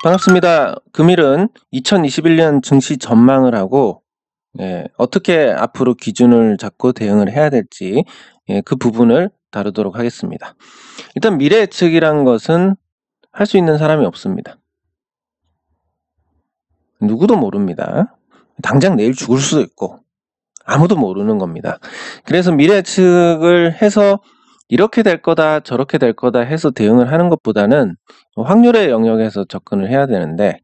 반갑습니다. 금일은 2021년 증시 전망을 하고 어떻게 앞으로 기준을 잡고 대응을 해야 될지 그 부분을 다루도록 하겠습니다. 일단 미래 예측이란 것은 할 수 있는 사람이 없습니다. 누구도 모릅니다. 당장 내일 죽을 수도 있고 아무도 모르는 겁니다. 그래서 미래 예측을 해서 이렇게 될 거다 저렇게 될 거다 해서 대응을 하는 것보다는 확률의 영역에서 접근을 해야 되는데,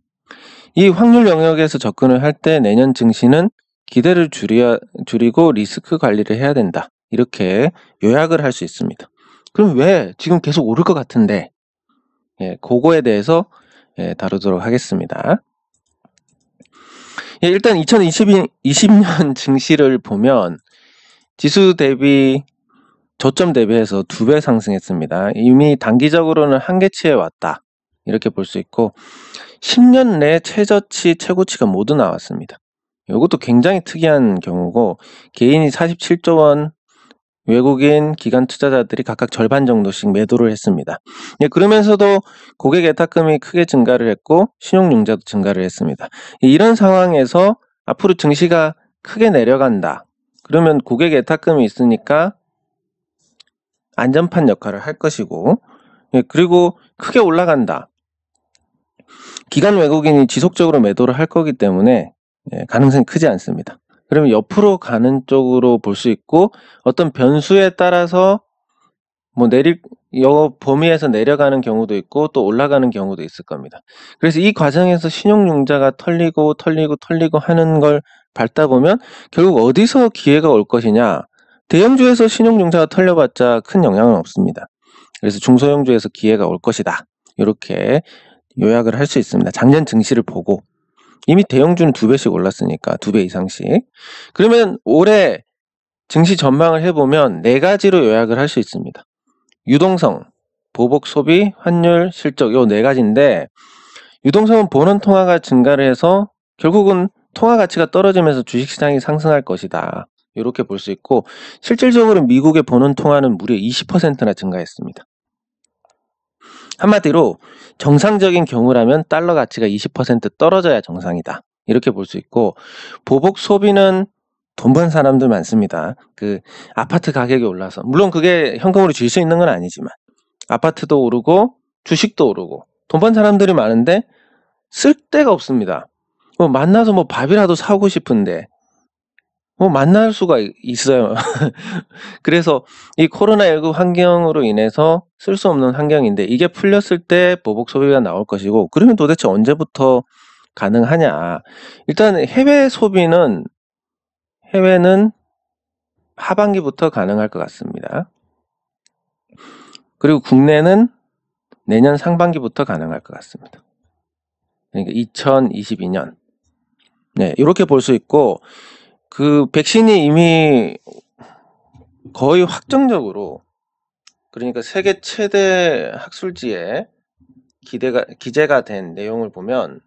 이 확률 영역에서 접근을 할 때 내년 증시는 기대를 줄이고 리스크 관리를 해야 된다, 이렇게 요약을 할 수 있습니다. 그럼 왜 지금 계속 오를 것 같은데, 그거에 대해서 다루도록 하겠습니다. 일단 2020년 증시를 보면 지수 대비 저점 대비해서 2배 상승했습니다. 이미 단기적으로는 한계치에 왔다, 이렇게 볼 수 있고 10년 내 최저치 최고치가 모두 나왔습니다. 이것도 굉장히 특이한 경우고, 개인이 47조 원, 외국인 기관 투자자들이 각각 절반 정도씩 매도를 했습니다. 그러면서도 고객 예탁금이 크게 증가를 했고 신용융자도 증가를 했습니다. 이런 상황에서 앞으로 증시가 크게 내려간다, 그러면 고객 예탁금이 있으니까 안전판 역할을 할 것이고, 그리고 크게 올라간다, 기관 외국인이 지속적으로 매도를 할 거기 때문에 가능성이 크지 않습니다. 그러면 옆으로 가는 쪽으로 볼 수 있고, 어떤 변수에 따라서 요 범위에서 내려가는 경우도 있고 또 올라가는 경우도 있을 겁니다. 그래서 이 과정에서 신용융자가 털리고 하는 걸 밟다 보면 결국 어디서 기회가 올 것이냐, 대형주에서 신용융자가 털려봤자 큰 영향은 없습니다. 그래서 중소형주에서 기회가 올 것이다, 이렇게 요약을 할 수 있습니다. 작년 증시를 보고 이미 대형주는 2배씩 올랐으니까 2배 이상씩. 그러면 올해 증시 전망을 해보면 4가지로 요약을 할 수 있습니다. 유동성, 보복 소비, 환율, 실적, 요 4가지인데, 유동성은 보는 통화가 증가를 해서 결국은 통화 가치가 떨어지면서 주식시장이 상승할 것이다, 이렇게 볼 수 있고, 실질적으로 미국의 보는 통화는 무려 20%나 증가했습니다. 한마디로 정상적인 경우라면 달러 가치가 20% 떨어져야 정상이다, 이렇게 볼 수 있고, 보복 소비는 돈 번 사람들 많습니다. 아파트 가격이 올라서, 물론 그게 현금으로 줄 수 있는 건 아니지만 아파트도 오르고 주식도 오르고 돈 번 사람들이 많은데 쓸 데가 없습니다. 만나서 밥이라도 사고 싶은데 만날 수가 있어요. 그래서 이 코로나19 환경으로 인해서 쓸 수 없는 환경인데, 이게 풀렸을 때 보복 소비가 나올 것이고, 그러면 도대체 언제부터 가능하냐. 일단 해외는 하반기부터 가능할 것 같습니다. 그리고 국내는 내년 상반기부터 가능할 것 같습니다. 그러니까 2022년. 이렇게 볼 수 있고, 백신이 이미 거의 확정적으로, 그러니까 세계 최대 학술지에 기재가 된 내용을 보면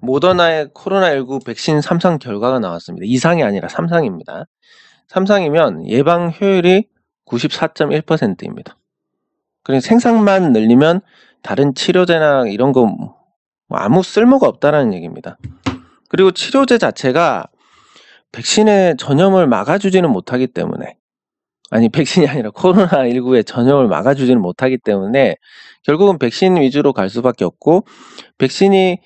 모더나의 코로나19 백신 3상 결과가 나왔습니다. 2상이 아니라 3상입니다. 3상이면 예방 효율이 94.1%입니다. 그러니까 생산만 늘리면 다른 치료제나 이런 거 아무 쓸모가 없다라는 얘기입니다. 그리고 치료제 자체가 백신의 전염을 막아주지는 못하기 때문에, 백신이 아니라 코로나19의 전염을 막아주지는 못하기 때문에 결국은 백신 위주로 갈 수밖에 없고, 백신이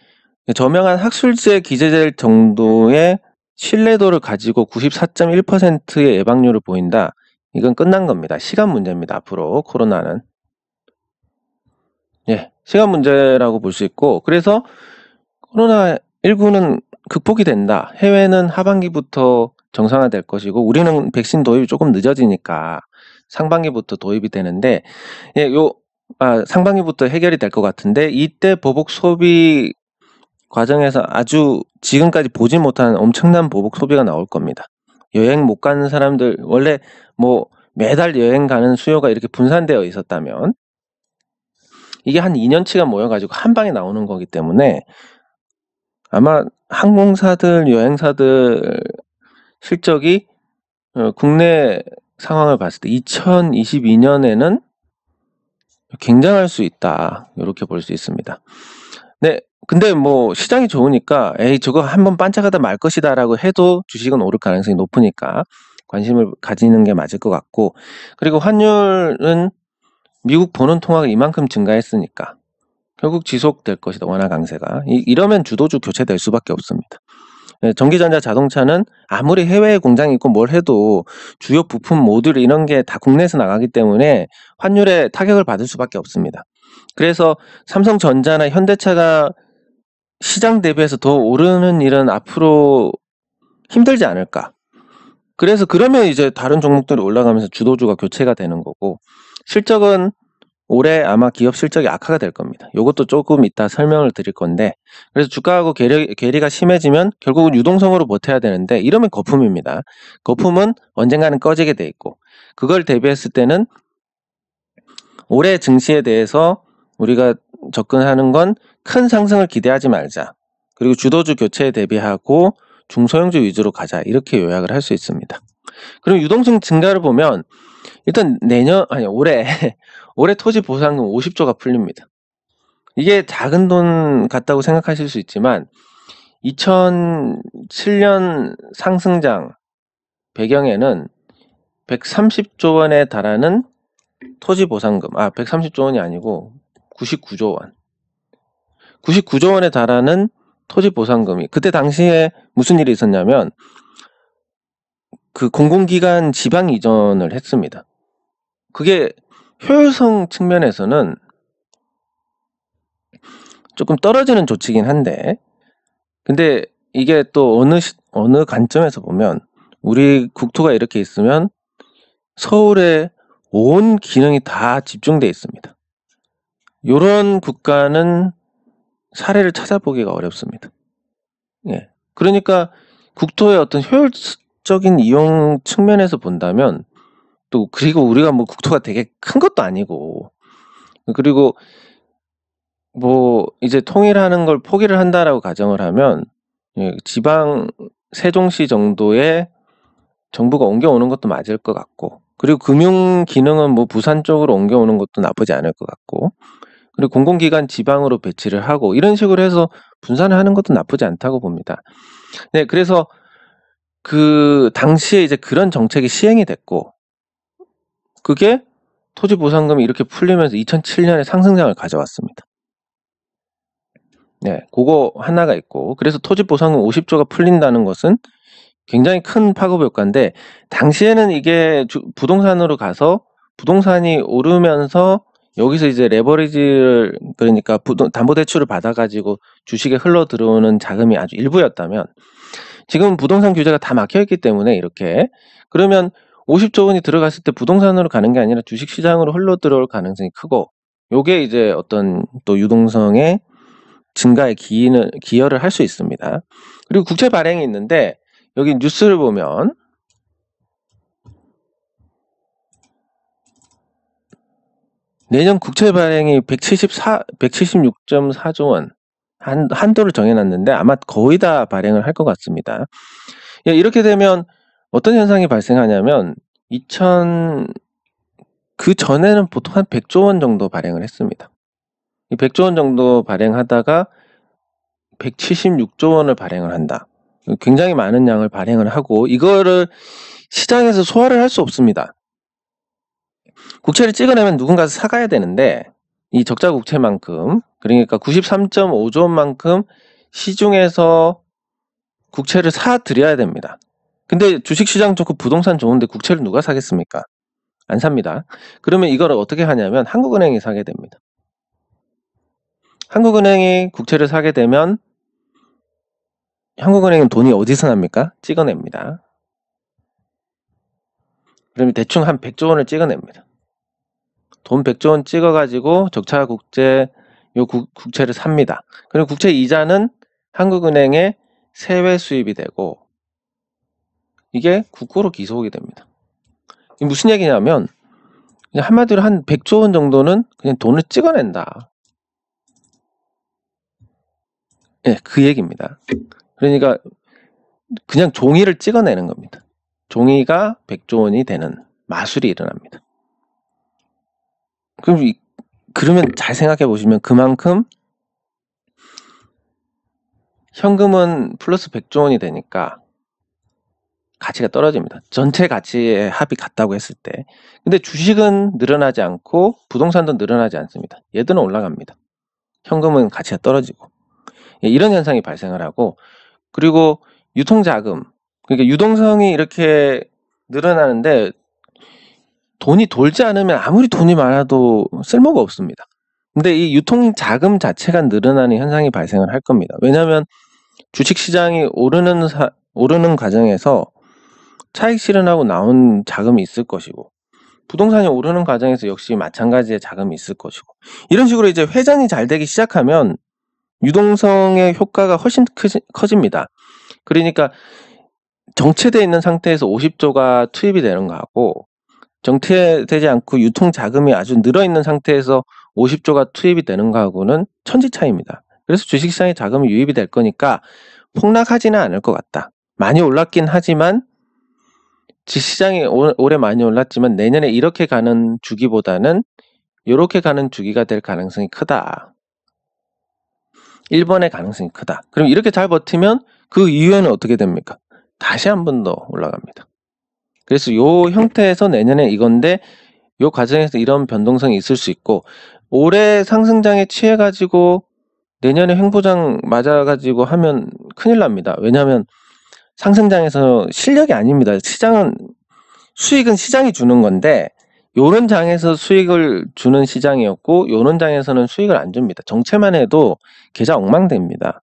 저명한 학술지에 기재될 정도의 신뢰도를 가지고 94.1%의 예방률을 보인다, 이건 끝난 겁니다. 시간 문제입니다. 앞으로 코로나는 시간 문제라고 볼 수 있고, 그래서 코로나19는 극복이 된다, 해외는 하반기부터 정상화될 것이고 우리는 백신 도입이 조금 늦어지니까 상반기부터 도입이 되는데, 상반기부터 해결이 될 것 같은데, 이때 보복 소비 과정에서 아주 지금까지 보지 못한 엄청난 보복 소비가 나올 겁니다. 여행 못 가는 사람들, 원래 매달 여행 가는 수요가 이렇게 분산되어 있었다면 이게 한 2년치가 모여가지고 한 방에 나오는 거기 때문에 아마 항공사들, 여행사들 실적이 국내 상황을 봤을 때 2022년에는 굉장할 수 있다. 이렇게 볼 수 있습니다. 네, 근데 뭐 시장이 좋으니까 에이 저거 한번 반짝하다 말 것이다라고 해도 주식은 오를 가능성이 높으니까 관심을 가지는 게 맞을 것 같고, 그리고 환율은 미국 본원 통화가 이만큼 증가했으니까 결국 지속될 것이다. 원화 강세가. 이러면 주도주 교체될 수밖에 없습니다. 전기전자 자동차는 아무리 해외에 공장이 있고 뭘 해도 주요 부품 모듈 이런 게 다 국내에서 나가기 때문에 환율에 타격을 받을 수밖에 없습니다. 그래서 삼성전자나 현대차가 시장 대비해서 더 오르는 일은 앞으로 힘들지 않을까. 그래서 그러면 이제 다른 종목들이 올라가면서 주도주가 교체가 되는 거고, 실적은 올해 아마 기업 실적이 악화가 될 겁니다. 이것도 조금 이따 설명을 드릴 건데, 그래서 주가하고 괴리가 심해지면 결국은 유동성으로 버텨야 되는데, 이러면 거품입니다. 거품은 언젠가는 꺼지게 돼 있고, 그걸 대비했을 때는 올해 증시에 대해서 우리가 접근하는 건 큰 상승을 기대하지 말자. 그리고 주도주 교체에 대비하고 중소형주 위주로 가자. 이렇게 요약을 할 수 있습니다. 그럼 유동성 증가를 보면 일단 올해 토지 보상금 50조가 풀립니다. 이게 작은 돈 같다고 생각하실 수 있지만 2007년 상승장 배경에는 130조 원에 달하는 토지 보상금, 130조 원이 아니고 99조 원. 99조 원에 달하는 토지 보상금이, 그때 당시에 무슨 일이 있었냐면 그 공공기관 지방 이전을 했습니다. 그게 효율성 측면에서는 조금 떨어지는 조치긴 한데, 근데 이게 또 어느 관점에서 보면 우리 국토가 이렇게 있으면 서울에 온 기능이 다 집중돼 있습니다. 이런 국가는 사례를 찾아보기가 어렵습니다. 예. 그러니까 국토의 어떤 효율적인 이용 측면에서 본다면, 또 그리고 우리가 뭐 국토가 되게 큰 것도 아니고, 그리고 뭐 이제 통일하는 걸 포기를 한다라고 가정을 하면 지방 세종시 정도의 정부가 옮겨오는 것도 맞을 것 같고, 그리고 금융 기능은 뭐 부산 쪽으로 옮겨오는 것도 나쁘지 않을 것 같고, 그리고 공공기관 지방으로 배치를 하고 이런 식으로 해서 분산을 하는 것도 나쁘지 않다고 봅니다. 네, 그래서 그 당시에 이제 그런 정책이 시행이 됐고, 그게 토지 보상금이 이렇게 풀리면서 2007년에 상승장을 가져왔습니다. 네, 그거 하나가 있고, 그래서 토지 보상금 50조가 풀린다는 것은 굉장히 큰 파급 효과인데, 당시에는 이게 부동산으로 가서 부동산이 오르면서 여기서 이제 레버리지를, 그러니까 담보대출을 받아가지고 주식에 흘러 들어오는 자금이 아주 일부였다면, 지금 부동산 규제가 다 막혀있기 때문에 이렇게, 그러면 50조 원이 들어갔을 때 부동산으로 가는 게 아니라 주식시장으로 흘러 들어올 가능성이 크고, 요게 이제 어떤 또 유동성의 증가에 기여를 할 수 있습니다. 그리고 국채 발행이 있는데, 여기 뉴스를 보면 내년 국채 발행이 176.4조 원 한도를 정해놨는데 아마 거의 다 발행을 할 것 같습니다. 이렇게 되면 어떤 현상이 발생하냐면 그 전에는 보통 한 100조 원 정도 발행을 했습니다. 이 100조 원 정도 발행하다가 176조 원을 발행을 한다. 굉장히 많은 양을 발행을 하고 이거를 시장에서 소화를 할 수 없습니다. 국채를 찍어내면 누군가 사가야 되는데 이 적자 국채만큼, 그러니까 93.5조 원만큼 시중에서 국채를 사드려야 됩니다. 근데 주식시장 좋고 부동산 좋은데 국채를 누가 사겠습니까? 안 삽니다. 그러면 이걸 어떻게 하냐면 한국은행이 사게 됩니다. 한국은행이 국채를 사게 되면 한국은행은 돈이 어디서 납니까? 찍어냅니다. 그러면 대충 한 100조 원을 찍어냅니다. 돈 100조 원 찍어가지고 적자 국채, 국채를 삽니다. 그리고 국채 이자는 한국은행의 세외 수입이 되고 이게 국고로 기소하게 됩니다. 이게 무슨 얘기냐면 그냥 한마디로 한 100조 원 정도는 그냥 돈을 찍어낸다. 네, 그 얘기입니다. 그러니까 그냥 종이를 찍어내는 겁니다. 종이가 100조 원이 되는 마술이 일어납니다. 그럼 그러면 잘 생각해 보시면 그만큼 현금은 플러스 100조 원이 되니까 가치가 떨어집니다. 전체 가치의 합이 같다고 했을 때. 근데 주식은 늘어나지 않고 부동산도 늘어나지 않습니다. 얘들은 올라갑니다. 현금은 가치가 떨어지고. 이런 현상이 발생을 하고, 그리고 유통자금, 그러니까 유동성이 이렇게 늘어나는데 돈이 돌지 않으면 아무리 돈이 많아도 쓸모가 없습니다. 근데 이 유통자금 자체가 늘어나는 현상이 발생을 할 겁니다. 왜냐하면 주식시장이 오르는 과정에서 차익 실현하고 나온 자금이 있을 것이고, 부동산이 오르는 과정에서 역시 마찬가지의 자금이 있을 것이고, 이런 식으로 이제 회전이 잘 되기 시작하면 유동성의 효과가 훨씬 커집니다. 그러니까 정체되어 있는 상태에서 50조가 투입이 되는 거하고, 정체되지 않고 유통자금이 아주 늘어있는 상태에서 50조가 투입이 되는 거하고는 천지 차이입니다. 그래서 주식시장에 자금이 유입이 될 거니까 폭락하지는 않을 것 같다. 많이 올랐긴 하지만 시장이 올해 많이 올랐지만 내년에 이렇게 가는 주기보다는 이렇게 가는 주기가 될 가능성이 크다. 1번의 가능성이 크다. 그럼 이렇게 잘 버티면 그 이후에는 어떻게 됩니까? 다시 한 번 더 올라갑니다. 그래서 이 형태에서 내년에 이건데 이 과정에서 이런 변동성이 있을 수 있고, 올해 상승장에 취해가지고 내년에 횡보장 맞아가지고 하면 큰일 납니다. 왜냐하면 상승장에서 실력이 아닙니다. 수익은 시장이 주는 건데, 요런 장에서 수익을 주는 시장이었고 요런 장에서는 수익을 안 줍니다. 정체만 해도 계좌 엉망됩니다.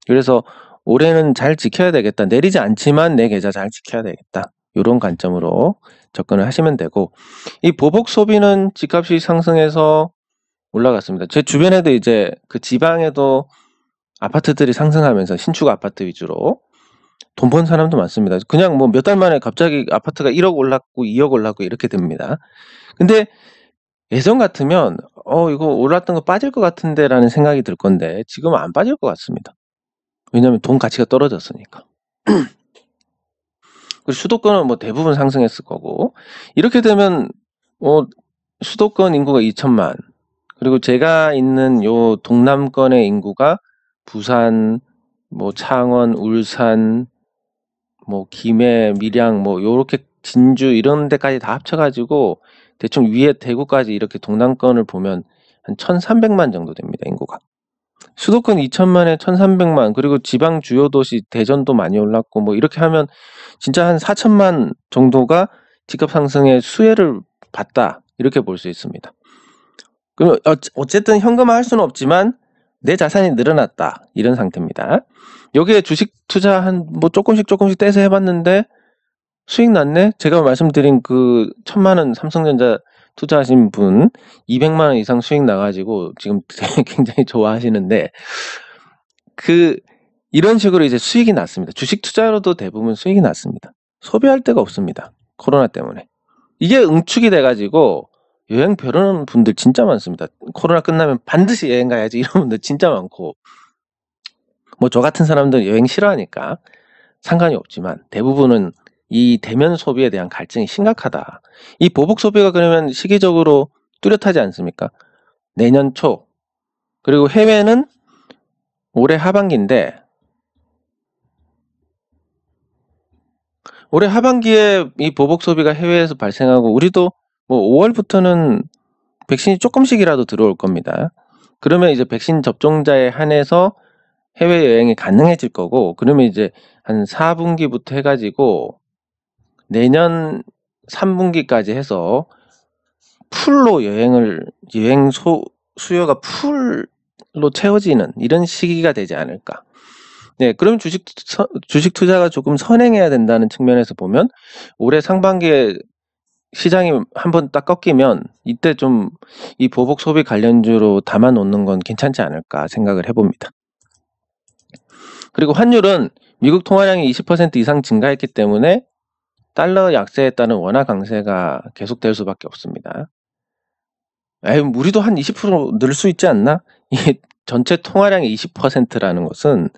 그래서 올해는 잘 지켜야 되겠다. 내리지 않지만 내 계좌 잘 지켜야 되겠다. 이런 관점으로 접근을 하시면 되고, 이 보복 소비는 집값이 상승해서 올라갔습니다. 제 주변에도 이제 그 지방에도 아파트들이 상승하면서 신축 아파트 위주로 돈 번 사람도 많습니다. 그냥 뭐 몇 달 만에 갑자기 아파트가 1억 올랐고 2억 올랐고 이렇게 됩니다. 근데 예전 같으면 이거 올랐던 거 빠질 것 같은데 라는 생각이 들 건데 지금은 안 빠질 것 같습니다. 왜냐하면 돈 가치가 떨어졌으니까. 그리고 수도권은 뭐 대부분 상승했을 거고, 이렇게 되면 수도권 인구가 2천만, 그리고 제가 있는 요 동남권의 인구가 부산, 뭐 창원, 울산, 뭐 김해, 밀양, 뭐 요렇게 진주 이런 데까지 다 합쳐가지고 대충 위에 대구까지 이렇게 동남권을 보면 한 1,300만 정도 됩니다, 인구가. 수도권 2천만에 1,300만, 그리고 지방 주요 도시 대전도 많이 올랐고 뭐 이렇게 하면 진짜 한 4천만 정도가 집값 상승의 수혜를 봤다, 이렇게 볼 수 있습니다. 그럼 어쨌든 현금화 할 수는 없지만 내 자산이 늘어났다, 이런 상태입니다. 여기에 주식 투자 뭐 조금씩 떼서 해봤는데 수익 났네? 제가 말씀드린 그 1,000만원 삼성전자 투자하신 분 200만원 이상 수익 나가지고 지금 굉장히 좋아하시는데, 이런 식으로 이제 수익이 났습니다. 주식 투자로도 대부분 수익이 났습니다. 소비할 데가 없습니다. 코로나 때문에. 이게 응축이 돼가지고 여행 벼르는 분들 진짜 많습니다. 코로나 끝나면 반드시 여행 가야지 이런 분들 진짜 많고, 뭐 저 같은 사람들 여행 싫어하니까 상관이 없지만 대부분은 이 대면 소비에 대한 갈증이 심각하다. 이 보복 소비가 그러면 시기적으로 뚜렷하지 않습니까? 내년 초, 그리고 해외는 올해 하반기인데, 올해 하반기에 이 보복 소비가 해외에서 발생하고 우리도 뭐 5월부터는 백신이 조금씩이라도 들어올 겁니다. 그러면 이제 백신 접종자에 한해서 해외여행이 가능해질 거고, 그러면 이제 한 4분기부터 해가지고 내년 3분기까지 해서 풀로 여행 수요가 풀로 채워지는 이런 시기가 되지 않을까. 네, 그럼 주식 투자가 조금 선행해야 된다는 측면에서 보면 올해 상반기에 시장이 한번 딱 꺾이면 이때 좀 이 보복 소비 관련주로 담아 놓는 건 괜찮지 않을까 생각을 해봅니다. 그리고 환율은 미국 통화량이 20% 이상 증가했기 때문에 달러 약세에 따른 원화 강세가 계속될 수밖에 없습니다. 우리도 한 20% 늘 수 있지 않나? 이 전체 통화량의 20%라는 것은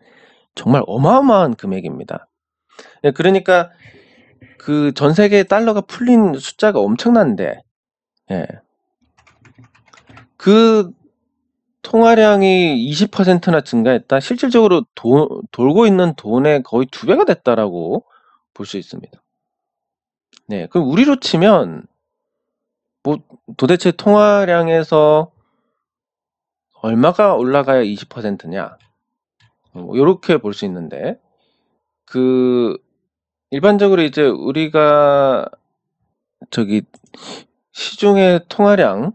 정말 어마어마한 금액입니다. 그러니까 그 전 세계 달러가 풀린 숫자가 엄청난데, 그 통화량이 20%나 증가했다. 실질적으로 돌고 있는 돈의 거의 2배가 됐다라고 볼 수 있습니다. 네, 그럼 우리로 치면 뭐 도대체 통화량에서 얼마가 올라가야 20%냐? 이렇게 볼 수 있는데, 일반적으로 이제 우리가 시중의 통화량은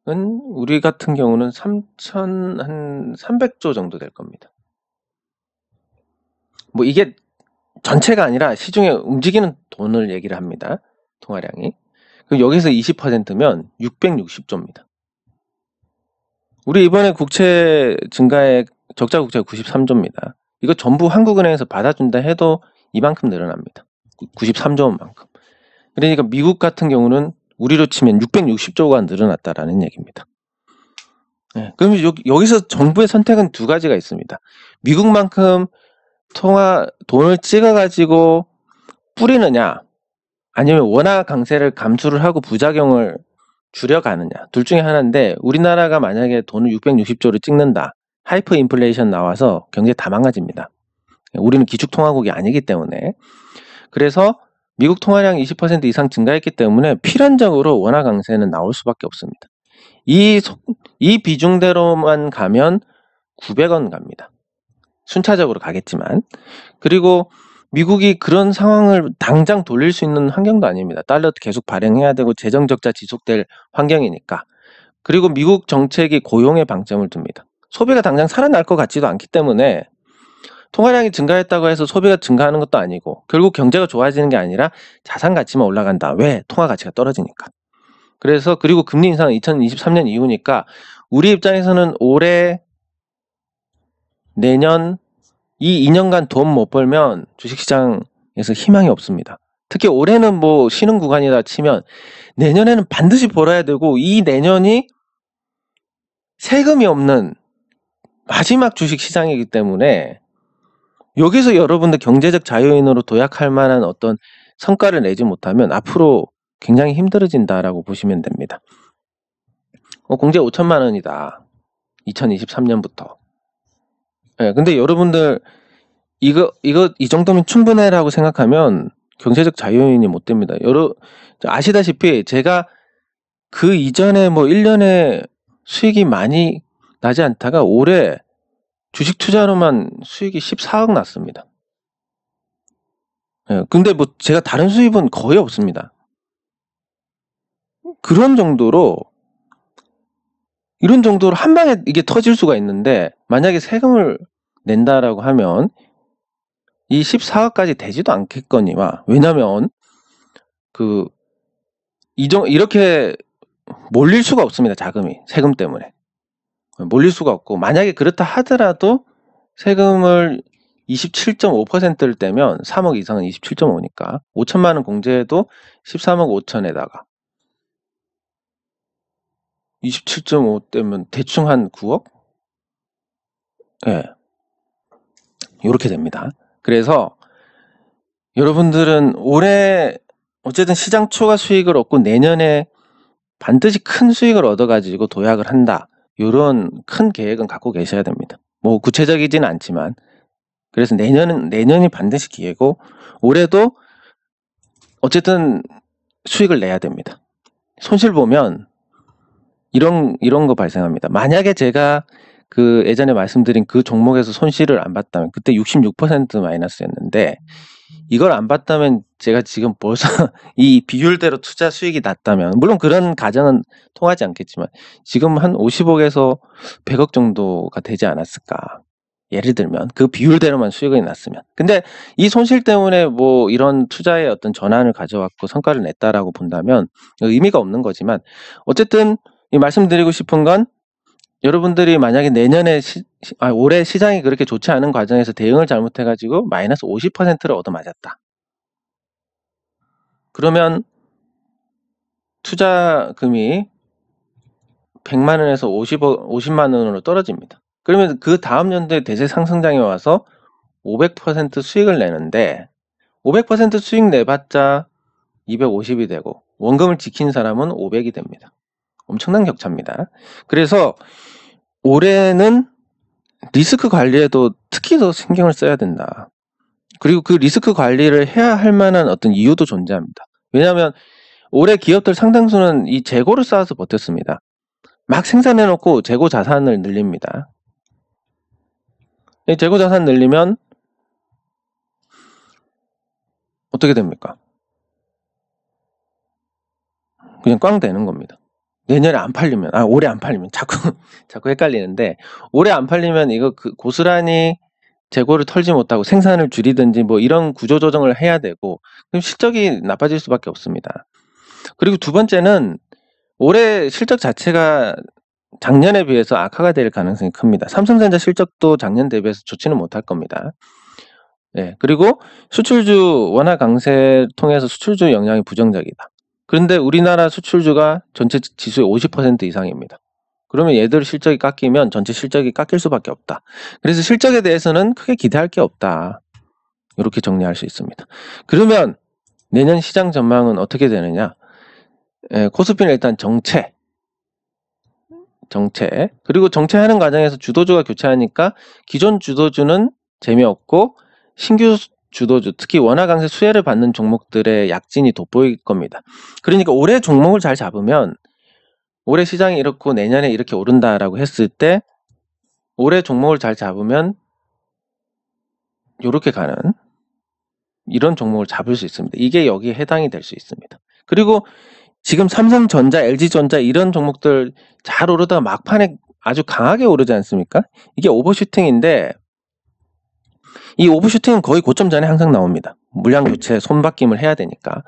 우리 같은 경우는 3,300조 정도 될 겁니다. 뭐 이게 전체가 아니라 시중에 움직이는 돈을 얘기를 합니다. 통화량이. 그럼 여기서 20%면 660조입니다. 우리 이번에 국채 증가액, 적자 국채가 93조입니다. 이거 전부 한국은행에서 받아준다 해도 이만큼 늘어납니다. 93조 원만큼. 그러니까 미국 같은 경우는 우리로 치면 660조가 늘어났다라는 얘기입니다. 네, 그럼 여기서 정부의 선택은 2가지가 있습니다. 미국만큼 돈을 찍어가지고 뿌리느냐, 아니면 원화 강세를 감수를 하고 부작용을 줄여가느냐, 둘 중에 하나인데, 우리나라가 만약에 돈을 660조를 찍는다, 하이퍼 인플레이션 나와서 경제 다 망가집니다. 우리는 기축통화국이 아니기 때문에. 그래서 미국 통화량 20% 이상 증가했기 때문에 필연적으로 원화 강세는 나올 수밖에 없습니다. 이 비중대로만 가면 900원 갑니다. 순차적으로 가겠지만. 그리고 미국이 그런 상황을 당장 돌릴 수 있는 환경도 아닙니다. 달러도 계속 발행해야 되고 재정 적자 지속될 환경이니까. 그리고 미국 정책이 고용에 방점을 둡니다. 소비가 당장 살아날 것 같지도 않기 때문에 통화량이 증가했다고 해서 소비가 증가하는 것도 아니고, 결국 경제가 좋아지는 게 아니라 자산 가치만 올라간다. 왜? 통화 가치가 떨어지니까. 그리고 금리 인상은 2023년 이후니까 우리 입장에서는 올해, 내년, 이 2년간 돈 못 벌면 주식시장에서 희망이 없습니다. 특히 올해는 뭐 쉬는 구간이다 치면 내년에는 반드시 벌어야 되고, 이 내년이 세금이 없는 마지막 주식시장이기 때문에 여기서 여러분들 경제적 자유인으로 도약할 만한 어떤 성과를 내지 못하면 앞으로 굉장히 힘들어진다라고 보시면 됩니다. 공제 5천만 원이다. 2023년부터. 네, 근데 여러분들 이 정도면 충분해라고 생각하면 경제적 자유인이 못 됩니다. 아시다시피 제가 그 이전에 뭐 1년에 수익이 많이 나지 않다가 올해 주식 투자로만 수익이 14억 났습니다. 예, 근데 뭐 제가 다른 수입은 거의 없습니다. 이런 정도로 한 방에 이게 터질 수가 있는데, 만약에 세금을 낸다라고 하면 이 14억까지 되지도 않겠거니와, 왜냐면 이렇게 몰릴 수가 없습니다. 자금이 세금 때문에 몰릴 수가 없고, 만약에 그렇다 하더라도 세금을 27.5%를 떼면 3억 이상은 27.5니까 5천만 원 공제해도 13억 5천에다가 27.5 떼면 대충 한 9억? 예. 이렇게 됩니다. 그래서 여러분들은 올해 어쨌든 시장 초과 수익을 얻고 내년에 반드시 큰 수익을 얻어가지고 도약을 한다. 이런 큰 계획은 갖고 계셔야 됩니다. 뭐 구체적이지는 않지만. 그래서 내년이 반드시 기회고, 올해도 어쨌든 수익을 내야 됩니다. 손실 보면 이런 거 발생합니다. 만약에 제가 예전에 말씀드린 그 종목에서 손실을 안 봤다면, 그때 66% 마이너스였는데, 이걸 안 봤다면 제가 지금 벌써 이 비율대로 투자 수익이 났다면, 물론 그런 가정은 통하지 않겠지만 지금 한 50억에서 100억 정도가 되지 않았을까. 예를 들면 그 비율대로만 수익이 났으면. 근데 이 손실 때문에 뭐 이런 투자의 어떤 전환을 가져왔고 성과를 냈다라고 본다면 의미가 없는 거지만, 어쨌든 말씀드리고 싶은 건, 여러분들이 만약에 올해 시장이 그렇게 좋지 않은 과정에서 대응을 잘못해가지고 마이너스 50%를 얻어맞았다. 그러면 투자금이 100만 원에서 50만 원으로 떨어집니다. 그러면 그 다음 연도에 대세 상승장에 와서 500% 수익을 내는데, 500% 수익 내봤자 250이 되고 원금을 지킨 사람은 500이 됩니다. 엄청난 격차입니다. 그래서 올해는 리스크 관리에도 특히 더 신경을 써야 된다. 그리고 그 리스크 관리를 해야 할 만한 어떤 이유도 존재합니다. 왜냐하면 올해 기업들 상당수는 이 재고를 쌓아서 버텼습니다. 막 생산해놓고 재고 자산을 늘립니다. 이 재고 자산 늘리면 어떻게 됩니까? 그냥 꽝 되는 겁니다. 내년에 안 팔리면, 올해 안 팔리면 자꾸 헷갈리는데, 올해 안 팔리면 이거 고스란히 재고를 털지 못하고 생산을 줄이든지 뭐 이런 구조 조정을 해야 되고, 그럼 실적이 나빠질 수밖에 없습니다. 그리고 두 번째는 올해 실적 자체가 작년에 비해서 악화가 될 가능성이 큽니다. 삼성전자 실적도 작년 대비해서 좋지는 못할 겁니다. 네, 그리고 수출주 원화 강세 통해서 수출주 영향이 부정적이다. 그런데 우리나라 수출주가 전체 지수의 50% 이상입니다. 그러면 얘들 실적이 깎이면 전체 실적이 깎일 수밖에 없다. 그래서 실적에 대해서는 크게 기대할 게 없다. 이렇게 정리할 수 있습니다. 그러면 내년 시장 전망은 어떻게 되느냐? 코스피는 일단 정체. 그리고 정체하는 과정에서 주도주가 교체하니까 기존 주도주는 재미없고 신규 주도주, 특히 원화 강세 수혜를 받는 종목들의 약진이 돋보일 겁니다. 그러니까 올해 종목을 잘 잡으면 올해 시장이 이렇고 내년에 이렇게 오른다라고 했을 때 올해 종목을 잘 잡으면 이렇게 가는 이런 종목을 잡을 수 있습니다. 이게 여기에 해당이 될 수 있습니다. 그리고 지금 삼성전자, LG전자 이런 종목들 잘 오르다가 막판에 아주 강하게 오르지 않습니까? 이게 오버슈팅인데 이 오버슈팅은 거의 고점 전에 항상 나옵니다. 물량 교체, 손바뀜을 해야 되니까.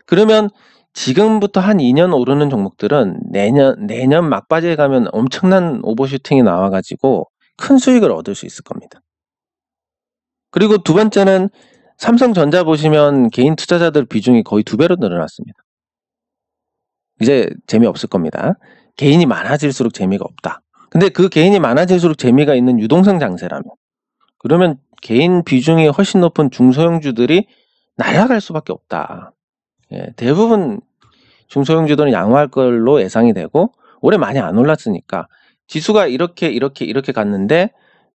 그러면 지금부터 한 2년 오르는 종목들은 내년 막바지에 가면 엄청난 오버슈팅이 나와가지고 큰 수익을 얻을 수 있을 겁니다. 그리고 두 번째는 삼성전자 보시면 개인 투자자들 비중이 거의 2배로 늘어났습니다. 이제 재미없을 겁니다. 개인이 많아질수록 재미가 없다. 근데 그 개인이 많아질수록 재미가 있는 유동성 장세라면 그러면 개인 비중이 훨씬 높은 중소형주들이 날아갈 수밖에 없다. 대부분 중소형주들은 양호할 걸로 예상이 되고 올해 많이 안 올랐으니까 지수가 이렇게 갔는데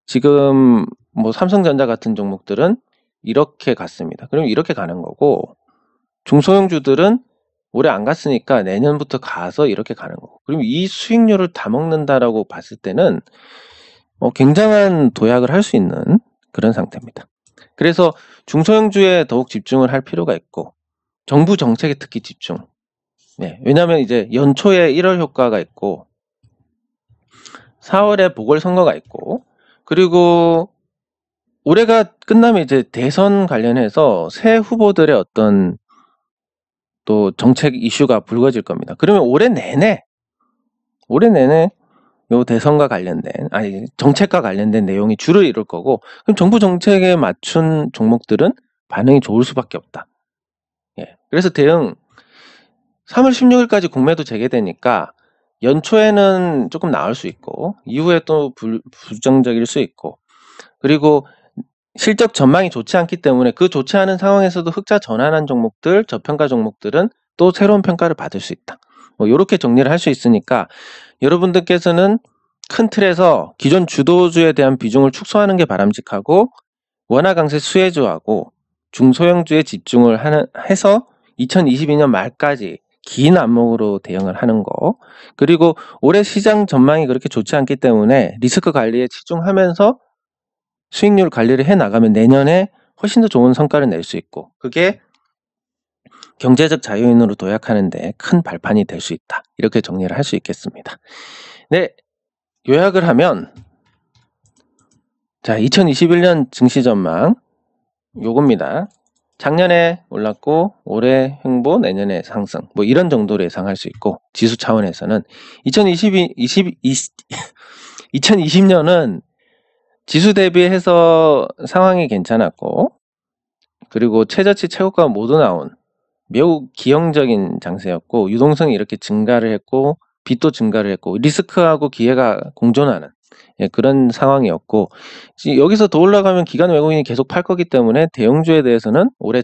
지금 뭐 삼성전자 같은 종목들은 이렇게 갔습니다. 그럼 이렇게 가는 거고 중소형주들은 올해 안 갔으니까 내년부터 가서 이렇게 가는 거고 그럼 이 수익률을 다 먹는다라고 봤을 때는 굉장한 도약을 할 수 있는 그런 상태입니다. 그래서 중소형주에 더욱 집중을 할 필요가 있고 정부 정책에 특히 집중. 왜냐하면 이제 연초에 1월 효과가 있고 4월에 보궐선거가 있고 그리고 올해가 끝나면 이제 대선 관련해서 새 후보들의 어떤 또 정책 이슈가 불거질 겁니다. 그러면 올해 내내 요 대선과 관련된 정책과 관련된 내용이 주를 이룰 거고 그럼 정부 정책에 맞춘 종목들은 반응이 좋을 수밖에 없다. 그래서 대응 3월 16일까지 공매도 재개되니까 연초에는 조금 나을 수 있고 이후에 또 부정적일 수 있고 그리고 실적 전망이 좋지 않기 때문에 그 좋지 않은 상황에서도 흑자 전환한 종목들, 저평가 종목들은 또 새로운 평가를 받을 수 있다. 이렇게 정리를 할 수 있으니까 여러분들께서는 큰 틀에서 기존 주도주에 대한 비중을 축소하는 게 바람직하고 원화 강세 수혜주하고 중소형주에 집중을 해서 2022년 말까지 긴 안목으로 대응을 하는 거 그리고 올해 시장 전망이 그렇게 좋지 않기 때문에 리스크 관리에 치중하면서 수익률 관리를 해나가면 내년에 훨씬 더 좋은 성과를 낼 수 있고 그게 경제적 자유인으로 도약하는 데 큰 발판이 될 수 있다. 이렇게 정리를 할 수 있겠습니다. 네, 요약을 하면 자 2021년 증시 전망 요겁니다. 작년에 올랐고 올해 횡보 내년에 상승 뭐 이런 정도로 예상할 수 있고 지수 차원에서는 2020년은 지수 대비해서 상황이 괜찮았고 그리고 최저치 최고가 모두 나온 매우 기형적인 장세였고 유동성이 이렇게 증가를 했고 빚도 증가를 했고 리스크하고 기회가 공존하는 예, 그런 상황이었고 여기서 더 올라가면 기관 외국인이 계속 팔 거기 때문에 대형주에 대해서는 올해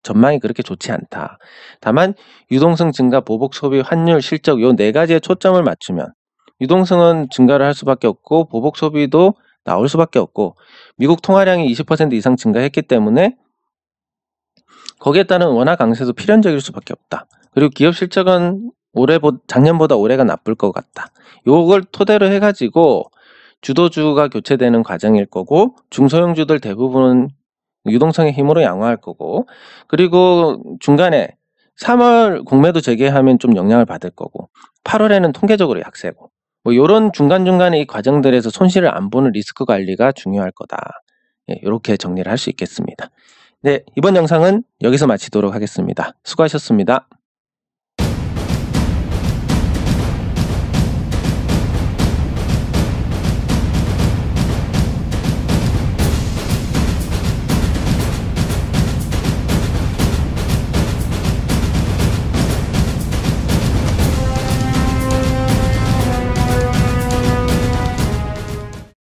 전망이 그렇게 좋지 않다. 다만 유동성 증가, 보복 소비, 환율, 실적 요 네 가지에 초점을 맞추면 유동성은 증가를 할 수밖에 없고 보복 소비도 나올 수밖에 없고 미국 통화량이 20% 이상 증가했기 때문에 거기에 따른 원화 강세도 필연적일 수밖에 없다. 그리고 기업 실적은 작년보다 올해가 나쁠 것 같다. 요걸 토대로 해가지고 주도주가 교체되는 과정일 거고 중소형주들 대부분은 유동성의 힘으로 양호할 거고 그리고 중간에 3월 공매도 재개하면 좀 영향을 받을 거고 8월에는 통계적으로 약세고 뭐 이런 중간중간에 이 과정들에서 손실을 안 보는 리스크 관리가 중요할 거다. 예, 이렇게 정리를 할 수 있겠습니다. 네, 이번 영상은 여기서 마치도록 하겠습니다. 수고하셨습니다.